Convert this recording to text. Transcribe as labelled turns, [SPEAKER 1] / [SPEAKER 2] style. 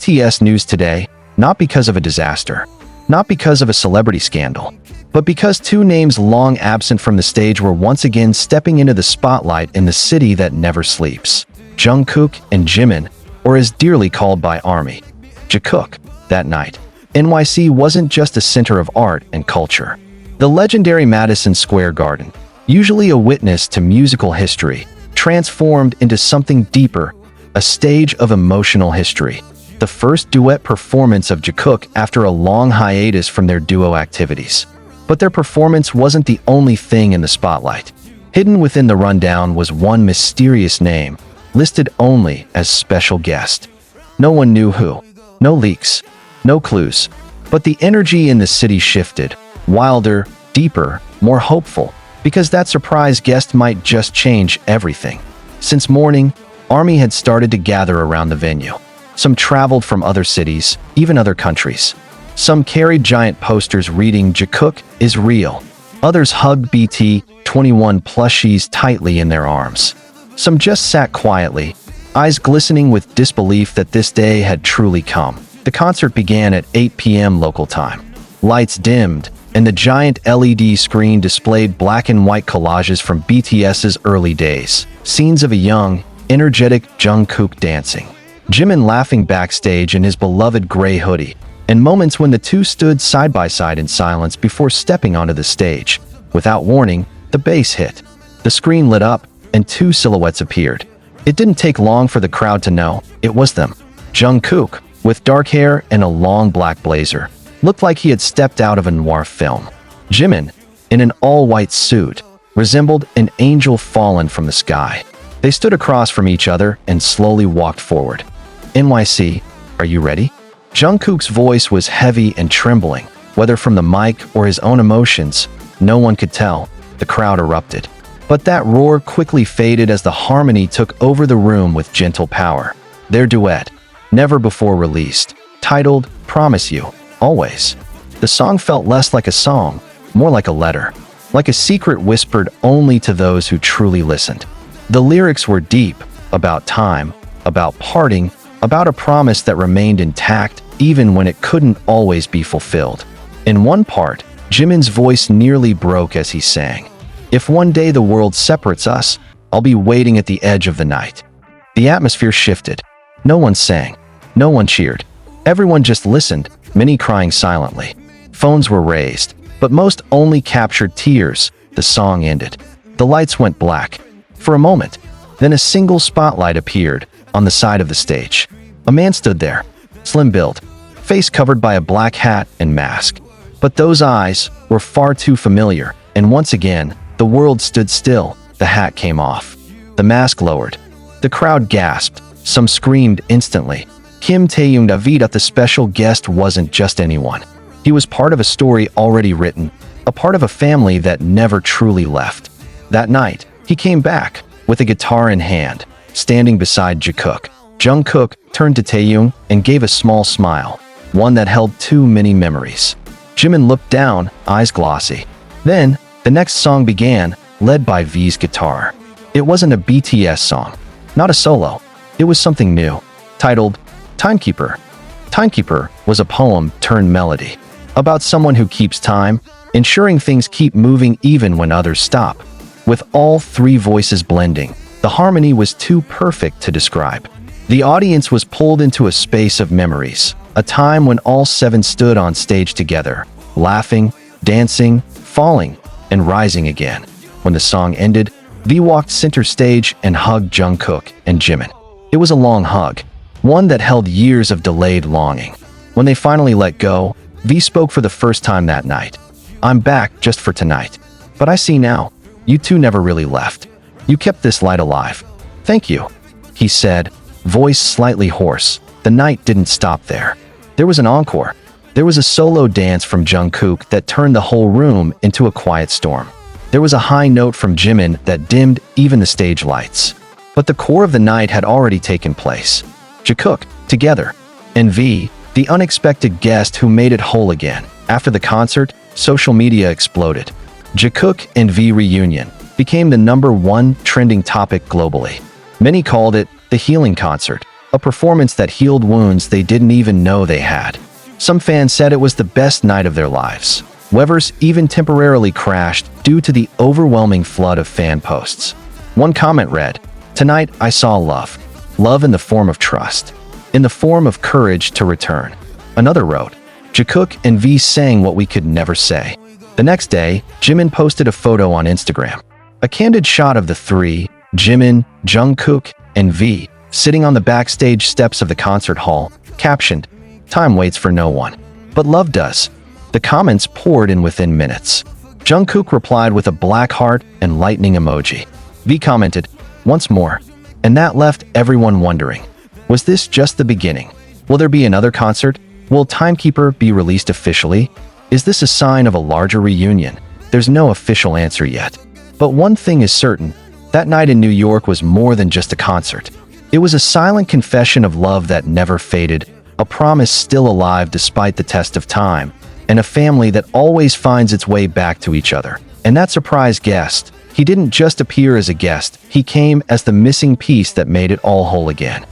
[SPEAKER 1] BTS news today, not because of a disaster, not because of a celebrity scandal, but because two names long absent from the stage were once again stepping into the spotlight in the city that never sleeps. Jungkook and Jimin, or as dearly called by ARMY, Jikook. That night, NYC wasn't just a center of art and culture. The legendary Madison Square Garden, usually a witness to musical history, transformed into something deeper, a stage of emotional history. The first duet performance of Jikook after a long hiatus from their duo activities. But their performance wasn't the only thing in the spotlight. Hidden within the rundown was one mysterious name, listed only as special guest. No one knew who. No leaks. No clues. But the energy in the city shifted, wilder, deeper, more hopeful, because that surprise guest might just change everything. Since morning, ARMY had started to gather around the venue. Some traveled from other cities, even other countries. Some carried giant posters reading "Jikook is real." Others hugged BT21 plushies tightly in their arms. Some just sat quietly, eyes glistening with disbelief that this day had truly come. The concert began at 8 p.m. local time. Lights dimmed, and the giant LED screen displayed black and white collages from BTS's early days. Scenes of a young, energetic Jungkook dancing, Jimin laughing backstage in his beloved gray hoodie, and moments when the two stood side by side in silence before stepping onto the stage. Without warning, the bass hit. The screen lit up, and two silhouettes appeared. It didn't take long for the crowd to know it was them. Jungkook, with dark hair and a long black blazer, looked like he had stepped out of a noir film. Jimin, in an all-white suit, resembled an angel fallen from the sky. They stood across from each other and slowly walked forward. "NYC, are you ready?" Jungkook's voice was heavy and trembling. Whether from the mic or his own emotions, no one could tell. The crowd erupted. But that roar quickly faded as the harmony took over the room with gentle power. Their duet, never before released, titled "Promise You, Always." The song felt less like a song, more like a letter, like a secret whispered only to those who truly listened. The lyrics were deep, about time, about parting, about a promise that remained intact even when it couldn't always be fulfilled. In one part, Jimin's voice nearly broke as he sang, "If one day the world separates us, I'll be waiting at the edge of the night." The atmosphere shifted. No one sang. No one cheered. Everyone just listened, many crying silently. Phones were raised, but most only captured tears. The song ended. The lights went black. For a moment, then a single spotlight appeared on the side of the stage. A man stood there, slim-built, face covered by a black hat and mask. But those eyes were far too familiar, and once again, the world stood still. The hat came off. The mask lowered. The crowd gasped. Some screamed instantly. Kim Taeyong David, the special guest, wasn't just anyone. He was part of a story already written, a part of a family that never truly left. That night, he came back, with a guitar in hand, standing beside Jikook. Jungkook turned to Taeyong and gave a small smile, one that held too many memories. Jimin looked down, eyes glossy. Then, the next song began, led by V's guitar. It wasn't a BTS song, not a solo. It was something new, titled Timekeeper. Timekeeper was a poem turned melody, about someone who keeps time, ensuring things keep moving even when others stop. With all three voices blending, the harmony was too perfect to describe. The audience was pulled into a space of memories, a time when all seven stood on stage together, laughing, dancing, falling, and rising again. When the song ended, V walked center stage and hugged Jungkook and Jimin. It was a long hug, one that held years of delayed longing. When they finally let go, V spoke for the first time that night. "I'm back just for tonight. But I see now, you two never really left. You kept this light alive. Thank you," he said, voice slightly hoarse. The night didn't stop there. There was an encore. There was a solo dance from Jungkook that turned the whole room into a quiet storm. There was a high note from Jimin that dimmed even the stage lights. But the core of the night had already taken place. Jikook, together, and V, the unexpected guest who made it whole again. After the concert, social media exploded. Jikook and V reunion became the #1 trending topic globally. Many called it the healing concert, A performance that healed wounds they didn't even know they had. Some fans said it was the best night of their lives. Weverse even temporarily crashed due to the overwhelming flood of fan posts. One comment read, "Tonight I saw love. Love in the form of trust. In the form of courage to return." Another wrote, "Jikook and V sang what we could never say." The next day, Jimin posted a photo on Instagram. A candid shot of the three, Jimin, Jikook, and V, sitting on the backstage steps of the concert hall, captioned, "Time waits for no one, but love does." The comments poured in within minutes. Jikook replied with a black heart and lightning emoji. V commented, "Once more," and that left everyone wondering, was this just the beginning? Will there be another concert? Will Timekeeper be released officially? Is this a sign of a larger reunion? There's no official answer yet. But one thing is certain, that night in New York was more than just a concert. It was a silent confession of love that never faded, a promise still alive despite the test of time, and a family that always finds its way back to each other. And that surprise guest, he didn't just appear as a guest, he came as the missing piece that made it all whole again.